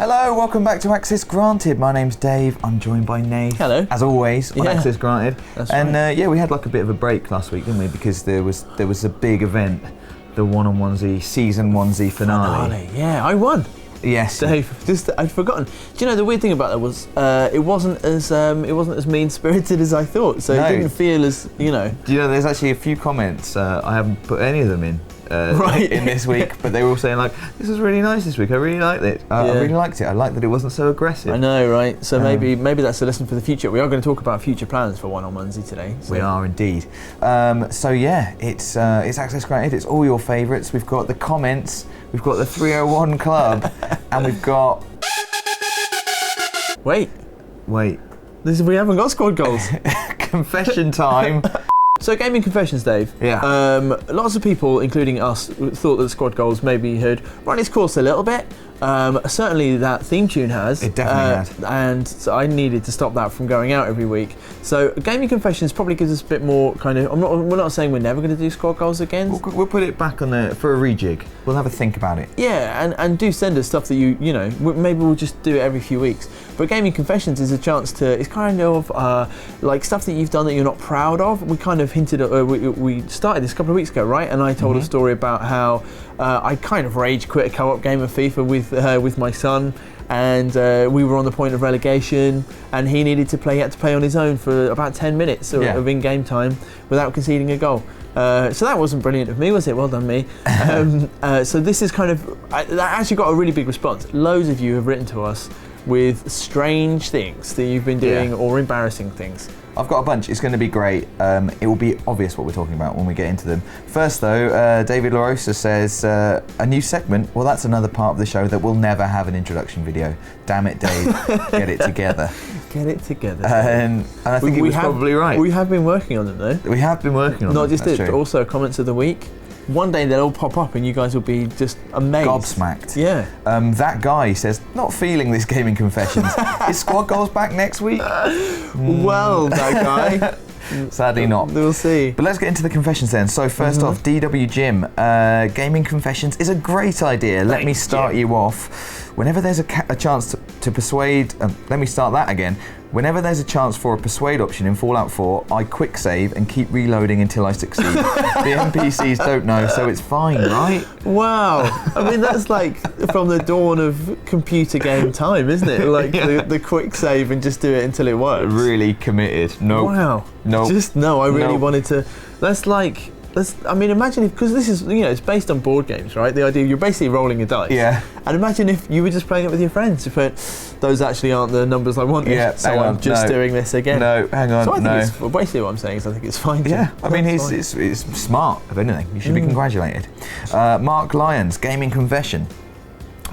Hello, welcome back to Access Granted. My name's Dave. I'm joined by Nath. Hello. As always on Access Granted. That's and right. we had like a bit of a break last week, didn't we? Because there was a big event, the One-on-Onesie season 1Z finale. Yeah, I won. Yes. Dave, I'd forgotten. Do you know the weird thing about that was it wasn't as mean-spirited as I thought. So No. it didn't feel as Do you know there's actually a few comments, I haven't put any of them in in this week, but they were all saying like, this was really nice this week, I really liked it. I really liked it. I liked that it wasn't so aggressive. I know, right? So maybe that's a lesson for the future. We are going to talk about future plans for One-on-Onesie today. So. We are indeed. It's Access Granted. It's all your favourites. We've got the comments, we've got the 301 Club, and we've got... Wait. We haven't got squad goals. Confession time. So gaming confessions, Dave. Yeah. Lots of people, including us, thought that squad goals maybe had run its course a little bit. Certainly that theme tune has. It definitely has. And so I needed to stop that from going out every week. So gaming confessions probably gives us a bit more kind of. We're not saying we're never going to do squad goals again. We'll put it back on for a rejig. We'll have a think about it. Yeah, and do send us stuff that you know. Maybe we'll just do it every few weeks. But gaming confessions is a chance to. It's kind of like stuff that you've done that you're not proud of. We kind of hinted at. We started this a couple of weeks ago, right? And I told a story about how I kind of rage quit a co-op game of FIFA with my son, and we were on the point of relegation, and he had to play on his own for about 10 minutes of in-game time without conceding a goal. So that wasn't brilliant of me, was it? Well done, me. So this is kind of that actually got a really big response. Loads of you have written to us with strange things that you've been doing or embarrassing things. I've got a bunch. It's going to be great. It will be obvious what we're talking about when we get into them. First, though, David LaRosa says, a new segment. Well, that's another part of the show that will never have an introduction video. Damn it, Dave. Get it together. Get it together. And I think he was probably right. We have been working on them, though. We have been working on them. Not just this, but also comments of the week. One day they'll all pop up and you guys will be just amazed. Gobsmacked. Yeah. That guy says, not feeling this gaming confessions. Is squad goals back next week? Well, that guy. Sadly not. We'll see. But let's get into the confessions then. So first off, DW Jim, gaming confessions is a great idea. Let me start you off. Whenever there's a chance to persuade, let me start that again. Whenever there's a chance for a persuade option in Fallout 4, I quick save and keep reloading until I succeed. The NPCs don't know, so it's fine, right? Wow. I mean, that's like from the dawn of computer game time, isn't it? Like the quick save and just do it until it works. Really committed. Nope. Wow. Nope. Just no, I really wanted to. I mean, imagine if, because this is, it's based on board games, right? The idea, you're basically rolling a dice. Yeah. And imagine if you were just playing it with your friends. If those actually aren't the numbers I wanted. Yeah, so I'm just doing this again. No, hang on, so I think basically what I'm saying is I think it's fine. Yeah, I mean, it's smart, if anything. You should be congratulated. Mark Lyons, gaming confession.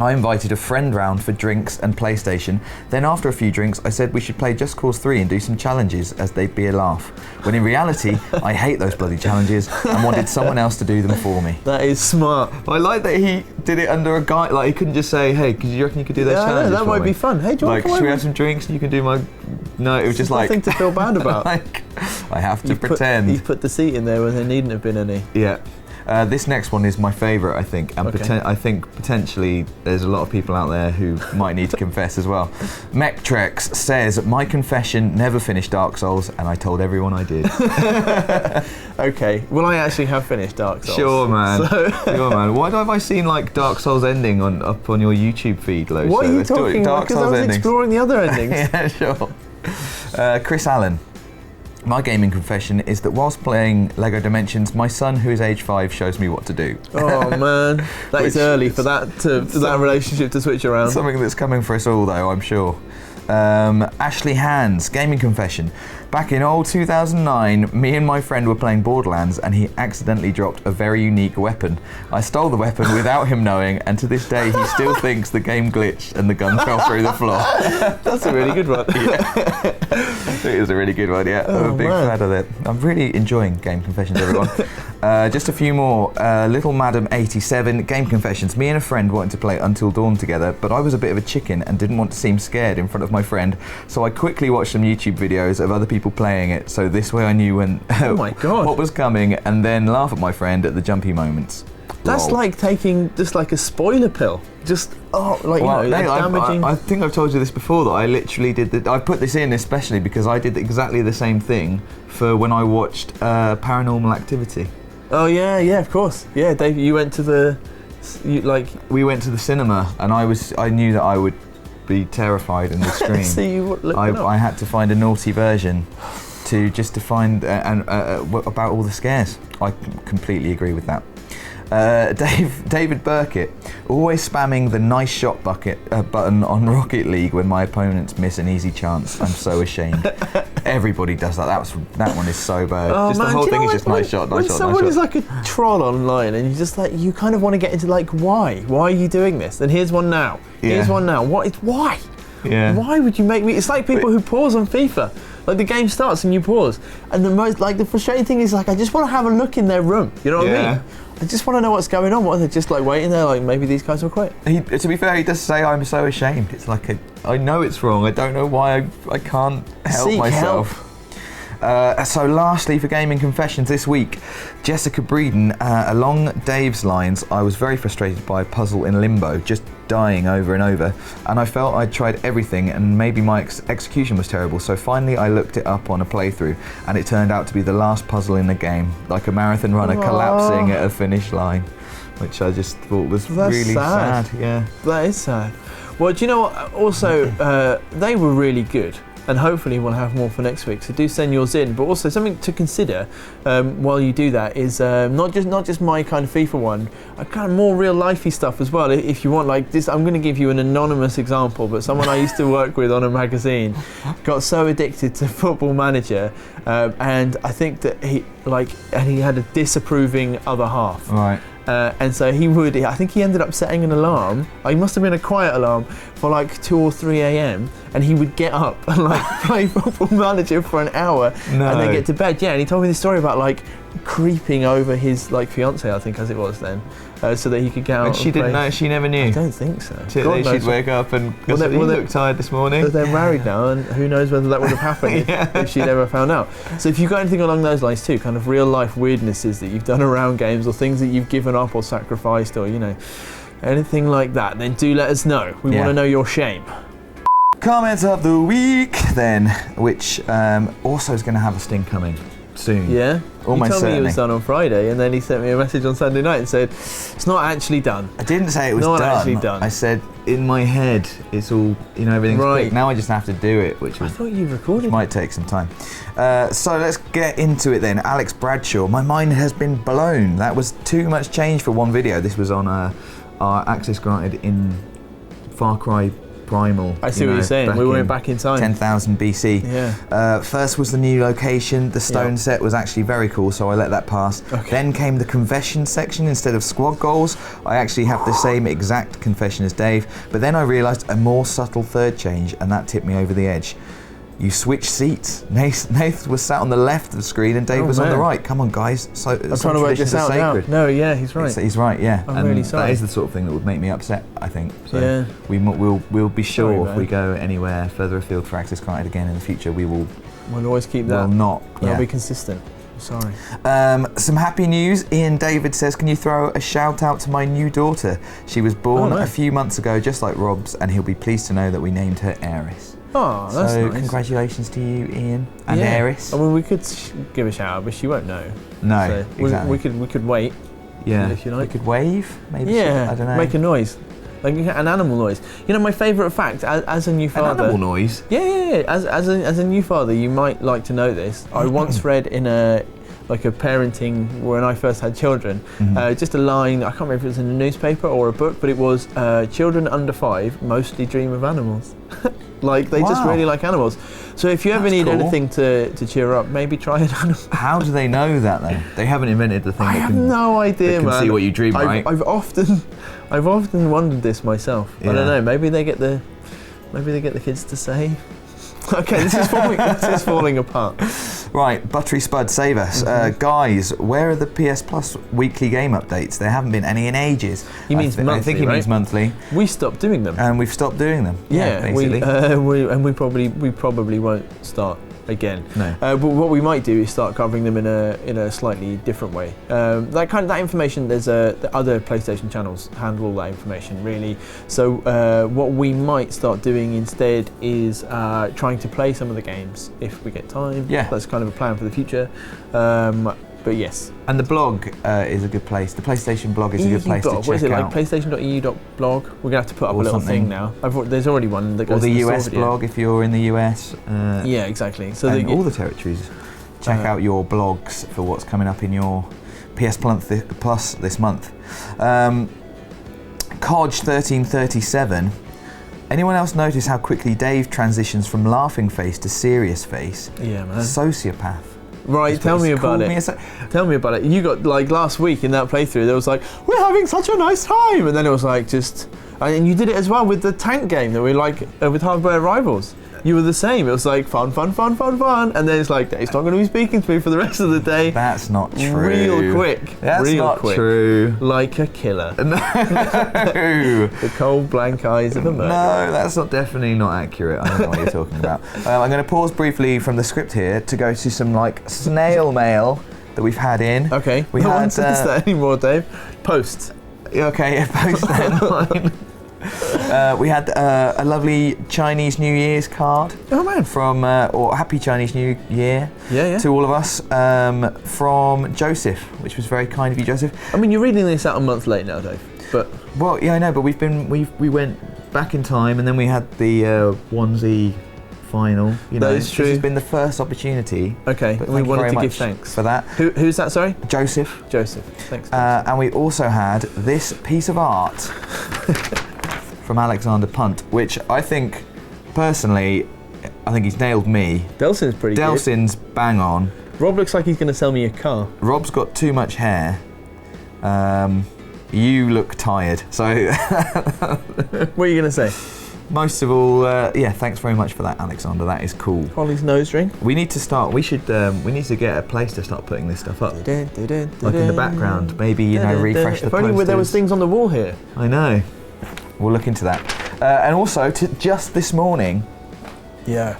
I invited a friend round for drinks and PlayStation. Then after a few drinks, I said we should play Just Cause 3 and do some challenges as they'd be a laugh. When in reality, I hate those bloody challenges and wanted someone else to do them for me. That is smart. I like that he did it under a guy, like he couldn't just say, hey, do you reckon you could do those challenges that might be fun. Hey, do you want to come should we over? have some drinks and you can do my... No, it was just like... Nothing to feel bad about. Like, I have to pretend. He's put the seat in there when there needn't have been any. Yeah. This next one is my favourite, I think, and I think potentially there's a lot of people out there who might need to confess as well. Mectrex says, my confession, never finished Dark Souls, and I told everyone I did. Okay, well I actually have finished Dark Souls. Sure, man. Sure, man. Why have I seen like Dark Souls ending up on your YouTube feed, Lo? What are you talking about? Because I was exploring the other endings. Yeah, sure. Chris Allen. My gaming confession is that whilst playing LEGO Dimensions, my son, who is age 5, shows me what to do. Oh man, that is early for that relationship to switch around. Something that's coming for us all, though, I'm sure. Ashley Hands, gaming confession. Back in old 2009, me and my friend were playing Borderlands and he accidentally dropped a very unique weapon. I stole the weapon without him knowing, and to this day he still thinks the game glitched and the gun fell through the floor. That's a really good one. Yeah. It is a really good one, yeah. I'm a big fan of it. I'm really enjoying game confessions, everyone. Just a few more. Little Madam 87, game confessions. Me and a friend wanted to play Until Dawn together, but I was a bit of a chicken and didn't want to seem scared in front of my friend, so I quickly watched some YouTube videos of other people playing it, so this way I knew when oh my God. what was coming, and then laugh at my friend at the jumpy moments. That's lol. like taking just like a spoiler pill. Just damaging. I think I've told you this before that I literally did. I put this in especially because I did exactly the same thing for when I watched Paranormal Activity. Oh yeah, of course. Yeah, Dave, you went to the, We went to the cinema, and I knew that I would be terrified in the screen. So you looked it up. I had to find a naughty version to find about all the scares. I completely agree with that. David Burkett, always spamming the nice shot button on Rocket League when my opponents miss an easy chance. I'm so ashamed. Everybody does that. That one is so bad. Oh, just man, the whole do you thing know is just when nice shot. When someone is like a troll online, and you just you kind of want to get into why? Why are you doing this? And here's one now. Here's one now. Why? Yeah. Why would you make me? It's like people who pause on FIFA. Like the game starts and you pause, and the frustrating thing is I just want to have a look in their room. You know what I mean? I just want to know what's going on. What are they just waiting there? Maybe these guys will quit. To be fair, he does say I'm so ashamed. It's I know it's wrong. I don't know why I can't help myself. So lastly, for Gaming Confessions this week, Jessica Breeden, along Dave's lines, I was very frustrated by a puzzle in Limbo, just dying over and over, and I felt I'd tried everything and maybe my execution was terrible, so finally I looked it up on a playthrough and it turned out to be the last puzzle in the game, like a marathon runner collapsing at a finish line, which I just thought was really sad. Yeah, that is sad. Well, do you know what? Also, they were really good. And hopefully we'll have more for next week. So do send yours in. But also something to consider while you do that is not just my kind of FIFA one, kind of more real lifey stuff as well. If you want this, I'm going to give you an anonymous example. But someone I used to work with on a magazine got so addicted to Football Manager, and I think that he had a disapproving other half. Right. And so I think he ended up setting an alarm. It must have been a quiet alarm for 2 or 3 a.m. and he would get up and play Football Manager for an hour and then get to bed. Yeah, and he told me this story about creeping over his fiance, I think as it was then, so that he could get out. And she didn't know. She never knew. I don't think so. She'd wake up and you look tired this morning. They're married now, and who knows whether that would have happened if she'd ever found out. So if you've got anything along those lines too, kind of real life weirdnesses that you've done around games or things that you've given up or sacrificed or anything like that, then do let us know. We want to know your shame. Comments of the week then, which also is going to have a sting coming soon. Yeah? Almost he told me it was certainly. done on Friday, and then he sent me a message on Sunday night and said, it's not actually done. I didn't say it was not done. actually done. I said, in my head, it's all, everything's right. quick. Now I just have to do it, which I thought you recorded. might take some time. So let's get into it then. Alex Bradshaw, my mind has been blown. That was too much change for one video. This was on our access granted in Far Cry Primal. I see what you're saying. We went back in time. 10,000 BC. Yeah. First was the new location. The stone set was actually very cool, so I let that pass. Okay. Then came the confession section instead of squad goals. I actually have the same exact confession as Dave, but then I realised a more subtle third change, and that tipped me over the edge. You switched seats. Nath was sat on the left of the screen and Dave was on the right. Come on, guys. So I'm trying to work this out now. No, yeah, he's right. He's right, yeah. I'm really sorry. That is the sort of thing that would make me upset, I think. So yeah. We'll be sure Sorry, if we go anywhere further afield for Access Granted again in the future, we'll always keep that. We'll be consistent. Sorry. Some happy news. Ian David says, can you throw a shout out to my new daughter? She was born a few months ago, just like Rob's, and he'll be pleased to know that we named her Eris. Oh, that's so nice. Congratulations to you, Ian and Eris. I mean, we could give a shout out, but she won't know. No, so exactly. We could wait. Yeah, if you like. We could wave. Maybe. Yeah, I don't know. Make a noise, like an animal noise. My favourite fact, as a new father. An animal noise. Yeah. As a new father, you might like to know this. I once read in a parenting when I first had children, just a line, I can't remember if it was in a newspaper or a book, but it was children under 5 mostly dream of animals. They just really like animals. So if you ever need anything to cheer up, maybe try an animal. How do they know that though? They haven't invented the thing I have no idea, man. See what you dream, right? I've often wondered this myself. Yeah. I don't know, maybe they get the kids to say. Okay, this is falling apart. Right, Buttery Spud, save us. Guys, where are the PS Plus weekly game updates? There haven't been any in ages. He means monthly, I think he means monthly. We stopped doing them. And we've stopped doing them. Yeah, basically. We probably won't start again. No. But what we might do is start covering them in a slightly different way. That information, there's the other PlayStation channels handle all that information really. So what we might start doing instead is trying to play some of the games if we get time. Yeah. That's kind of a plan for the future. But yes. And the blog is a good place. The PlayStation blog is a good place to check out. What is it, like PlayStation.eu.blog? We're going to have to put up Or a little something. thing now. There's already one that goes Or the to US store video. blog if you're in the US. Yeah, exactly. So and all the territories. Check out your blogs for what's coming up in your PS Plus this month. Codge1337. Anyone else notice how quickly Dave transitions from laughing face to serious face? Yeah, man. Sociopath. Right, tell me about it. Tell me about it. You got, like, last week in that playthrough, there was like, we're having such a nice time, and then it was like just, and you did it as well with the tank game that we like with Hardware Rivals. You were the same. It was like fun, and then it's like Dave's not going to be speaking to me for the rest of the day. That's not true. Real quick. That's real not quick. true. Like a killer. No. The cold, blank eyes of a murderer. No, that's definitely not accurate. I don't know what you're talking about. I'm going to pause briefly from the script here to go to some like snail mail that we've had in. Okay. No one says that anymore, Dave. Post. Okay, post that. We had a lovely Chinese New Year's card. Oh man! From or Happy Chinese New Year. Yeah. To all of us from Joseph, which was very kind of you, Joseph. I mean, you're reading this out a month late now, Dave. But well, yeah, I know, but we went back in time, and then we had the onesie final. You know, that is true. This has been the first opportunity. Okay, But we wanted to give much thanks for that. Who's that? Sorry, Joseph. Joseph. Thanks. And we also had this piece of art from Alexander Punt, which I think, personally, I think he's nailed me. Delson's pretty good. Delson's bang on. Rob looks like he's going to sell me a car. Rob's got too much hair. You look tired. So, what are you going to say? Most of all, yeah, thanks very much for that, Alexander. That is cool. Holly's nose ring. We need to start. We need to get a place to start putting this stuff up. Like in the background, maybe refresh the posters. If only there was things on the wall here. I know. We'll look into that. And also, just this morning. Yeah.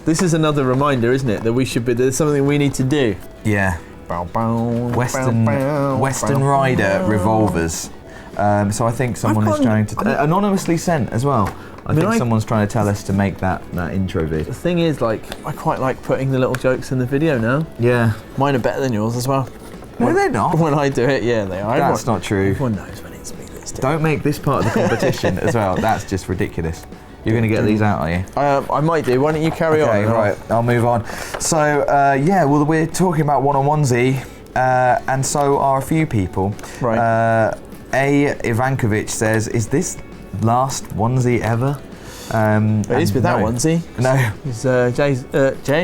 This is another reminder, isn't it, that we should be. There's something we need to do. Yeah. Western Rider revolvers. So I think someone is trying to anonymously sent as well. I think someone's trying to tell us to make that intro vid. The thing is, like, I quite like putting the little jokes in the video now. Yeah. Mine are better than yours as well. No, they're not. When I do it, yeah, they are. That's not true. Everyone knows when it's me that's doing it. Don't make this part of the competition as well. That's just ridiculous. You're going to get these out, are you? I might do. Why don't you carry on? Okay, right. I'll move on. So, yeah, well, we're talking about one-on-onesie, and so are a few people. Right. Ivankovic says, "Is this last onesie ever?" It is with that onesie. No.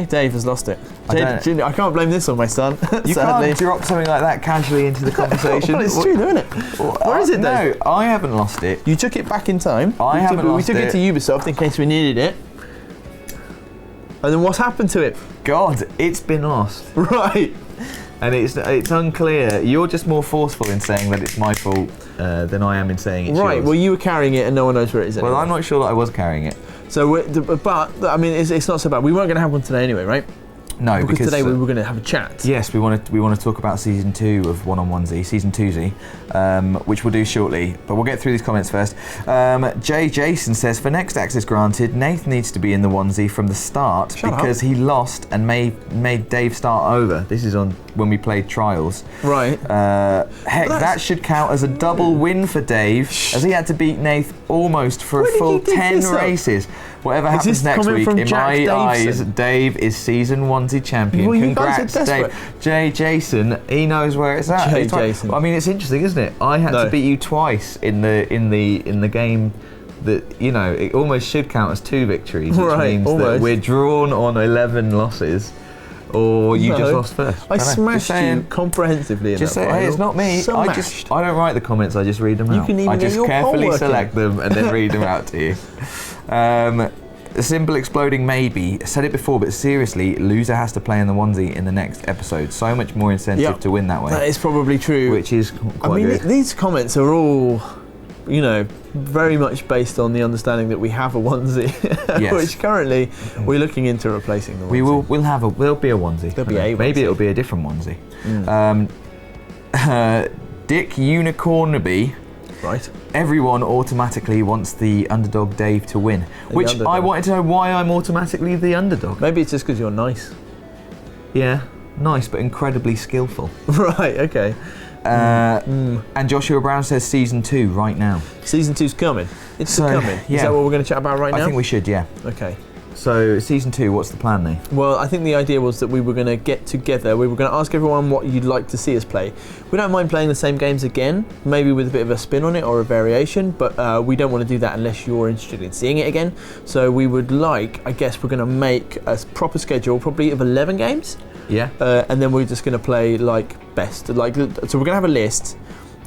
Dave has lost it. I can't blame this on my son. You can't drop something like that casually into the conversation. Well, it's true, though, isn't it? Where is it, Dave? No, I haven't lost it. You took it back in time. We took it to Ubisoft in case we needed it. And then what's happened to it? God, it's been lost. Right. And it's unclear. You're just more forceful in saying that it's my fault than I am in saying it's right. yours. Well, you were carrying it, and no one knows where it is anymore. Well, I'm not sure that I was carrying it. So, but I mean, it's not so bad. We weren't going to have one today anyway, right? No, because today we were going to have a chat. Yes, we want to talk about season 2 of One-on-Onesie, season 2Z, which we'll do shortly. But we'll get through these comments first. Jay Jason says, for next access granted, Nath needs to be in the onesie from the start because he lost and made Dave start over. This is on when we played Trials. Right. Heck, that should count as a double win for Dave, as he had to beat Nath almost for a full 10 races. Whatever happens next week, in my eyes, Dave is season onesie champion. Well, congrats, Dave. Jay Jason, he knows where it's at. Jason. I mean, it's interesting, isn't it? I had to beat you twice in the game. That, you know, it almost should count as 2 victories, which means that we're drawn on 11 losses. Or you just lost first. I smashed you comprehensively in that final. Hey, it's not me. I don't write the comments, I just read them out. You can even I just carefully select them and then read them out to you. A simple exploding maybe. Said it before, but seriously, loser has to play in the onesie in the next episode. So much more incentive to win that way. That is probably true. Which is quite good. These comments are all you know, very much based on the understanding that we have a onesie, Yes. which currently we're looking into replacing the onesie. There'll be a onesie. There'll be a Maybe onesie. it'll be a different onesie. Dick Unicornaby. Right. Everyone automatically wants the underdog Dave to win, which underdog. I wanted to know why I'm automatically the underdog. Maybe it's just because you're nice. Yeah, nice but incredibly skillful. Right, okay. And Joshua Brown says season 2 right now. Season 2's coming. It's coming. yeah. Is that what we're going to chat about right now? I think we should, yeah. Okay. So season 2, what's the plan, Nate? Well, I think the idea was that we were going to get together. We were going to ask everyone what you'd like to see us play. We don't mind playing the same games again, maybe with a bit of a spin on it or a variation, but we don't want to do that unless you're interested in seeing it again. So we would like, I guess we're going to make a proper schedule, probably of 11 games. Yeah. And then we're just going to play like best. So we're going to have a list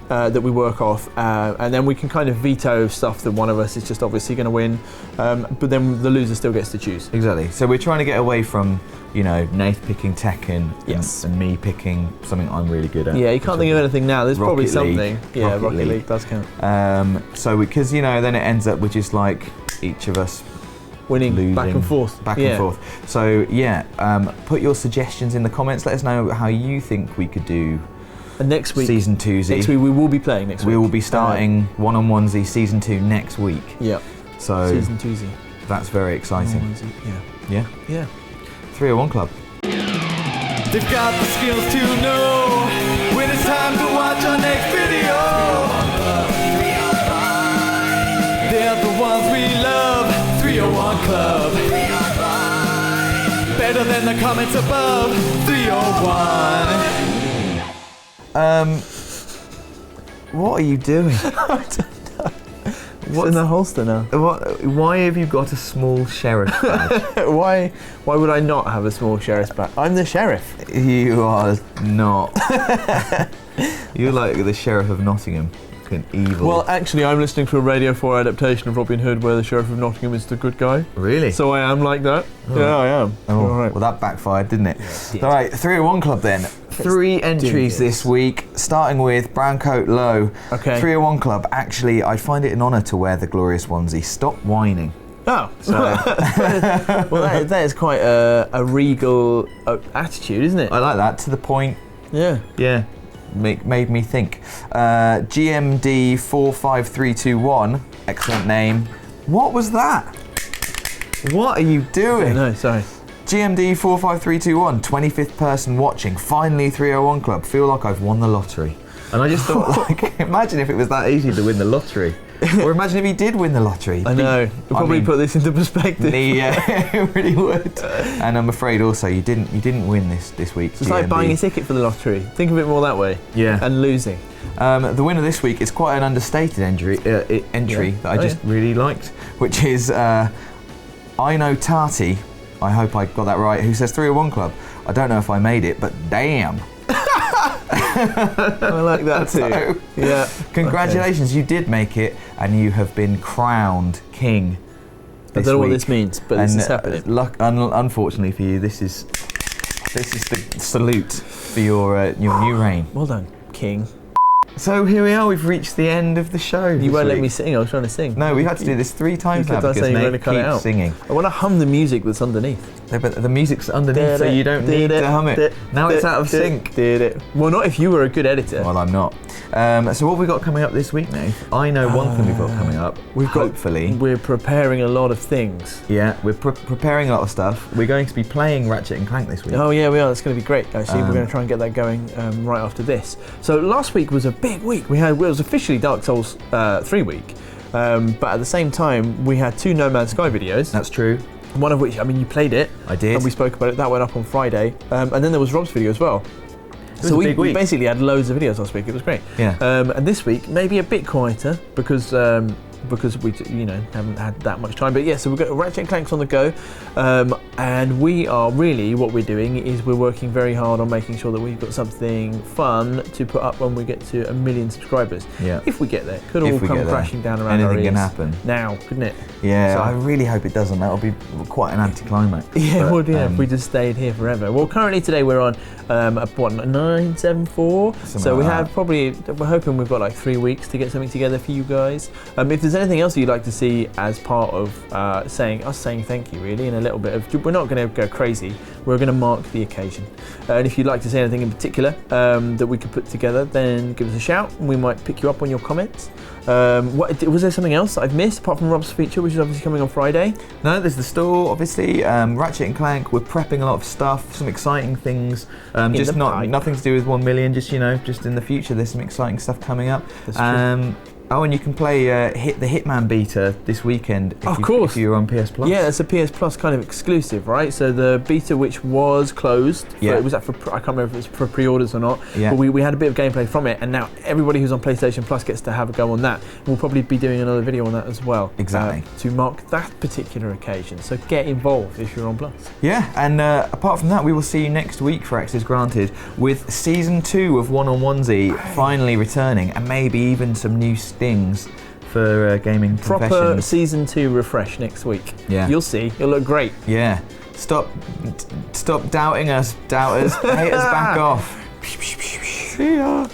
that we work off, and then we can kind of veto stuff that one of us is just obviously going to win, but then the loser still gets to choose. Exactly. So we're trying to get away from, you know, Nath picking Tekken Yes. and me picking something I'm really good at. Yeah, you can't think of anything now. There's probably Rocket League. something. Yeah, Rocket League does count. So because, you know, then it ends up with just like each of us Winning losing back and forth. Back and forth. So yeah, put your suggestions in the comments. Let us know how you think we could do And next week, season 2Z. next week we will be playing next week. We will be starting one-on-onesie season 2 next week. Yeah. So Season 2Z. that's very exciting. Yeah. Yeah. Yeah. 301 Club. They've got the skills to know when it's time to watch our next video. They're the ones we love. 301 Club. Better than the comments above. 301. What are you doing? What's in the holster now? Why have you got a small sheriff badge? Why would I not have a small sheriff's badge? I'm the sheriff. You are not. You're like the sheriff of Nottingham. An evil. Well, actually, I'm listening to a Radio 4 adaptation of Robin Hood where the Sheriff of Nottingham is the good guy. Really? So I am like that. Oh. Yeah, I am. Oh, All right. well, that backfired, didn't it? Yeah, it did. All right, 301 Club then. 3 entries this week, starting with Browncoat Low. Okay. 301 Club. Actually, I find it an honour to wear the glorious onesie. Stop whining. Oh, So, well, that is quite a regal attitude, isn't it? I like that. To the point. Yeah. Yeah. Made me think. GMD 45321. Excellent name. What was that? What are you doing? No, sorry. GMD 45321, 25th person watching. Finally 301 Club. Feel like I've won the lottery. And I just thought, like, imagine if it was that easy to win the lottery. Or imagine if he did win the lottery. I know. We'll probably put this into perspective. Yeah, it really would. And I'm afraid also you didn't win this week. It's like buying a ticket for the lottery. Think of it more that way. Yeah. And losing. The winner this week is quite an understated entry that I just really liked, which is I Know Tati. I hope I got that right. Who says 301 Club? I don't know if I made it, but damn. I like that too. So, yeah. Congratulations, you did make it, and you have been crowned king. I don't know what this means, but this is happening. Unfortunately for you, this is the salute for your new reign. Well done, King. So here we are. We've reached the end of the show. You won't let me sing. I was trying to sing. No, we had to do this 3 times now because Nate keeps singing. I want to hum the music that's underneath. No, but the music's underneath, so you don't need to hum it. Now it's out of sync. Well, not if you were a good editor. Well, I'm not. So what have we got coming up this week, Nate? I know one thing we've got coming up. Hopefully. We're preparing a lot of things. Yeah, we're preparing a lot of stuff. We're going to be playing Ratchet and Clank this week. Oh yeah, we are. That's going to be great. Actually, we're going to try and get that going right after this. So last week was a big week. It was officially Dark Souls 3 week, but at the same time we had 2 No Man's Sky videos. That's true. One of which, I mean, you played it. I did. And we spoke about it. That went up on Friday, and then there was Rob's video as well. So we basically had loads of videos last week. It was great. Yeah. And this week maybe a bit quieter because because we haven't had that much time. But yeah, so we've got Ratchet and Clank's on the go, and we are really, what we're doing is we're working very hard on making sure that we've got something fun to put up when we get to 1 million subscribers. Yeah. If we get there, could all come crashing down around our ears. Anything can happen Now, couldn't it? Yeah, So- I really hope it doesn't. That would be quite an anticlimax. Yeah, But, it would, if we just stayed here forever. Well, currently today we're on 974. So we like have that. probably, we're hoping we've got like 3 weeks to get something together for you guys. If there's anything else you'd like to see as part of saying thank you, really, and a little bit of, we're not going to go crazy. We're going to mark the occasion. And if you'd like to say anything in particular that we could put together, then give us a shout, and we might pick you up on your comments. Was there something else that I've missed apart from Rob's feature, which is obviously coming on Friday? No, there's the store, obviously. Ratchet and Clank. We're prepping a lot of stuff, some exciting things. Just nothing to do with 1 million. Just just in the future, there's some exciting stuff coming up. That's true. Oh, and you can play the Hitman beta this weekend if you're on PS Plus. Yeah, that's a PS Plus kind of exclusive, right? So the beta, which was closed, was that for? I can't remember if it's for pre-orders or not. Yeah. But we had a bit of gameplay from it, and now everybody who's on PlayStation Plus gets to have a go on that. We'll probably be doing another video on that as well. Exactly. To mark that particular occasion. So get involved if you're on Plus. Yeah, and apart from that, we will see you next week for Access Granted with Season 2 of One on Onesie finally returning, and maybe even some new things for Gaming Proper Confessions. Season 2 refresh next week. Yeah. You'll see. It'll look great. Yeah. Stop doubting us, doubters. Hate us back off. See ya.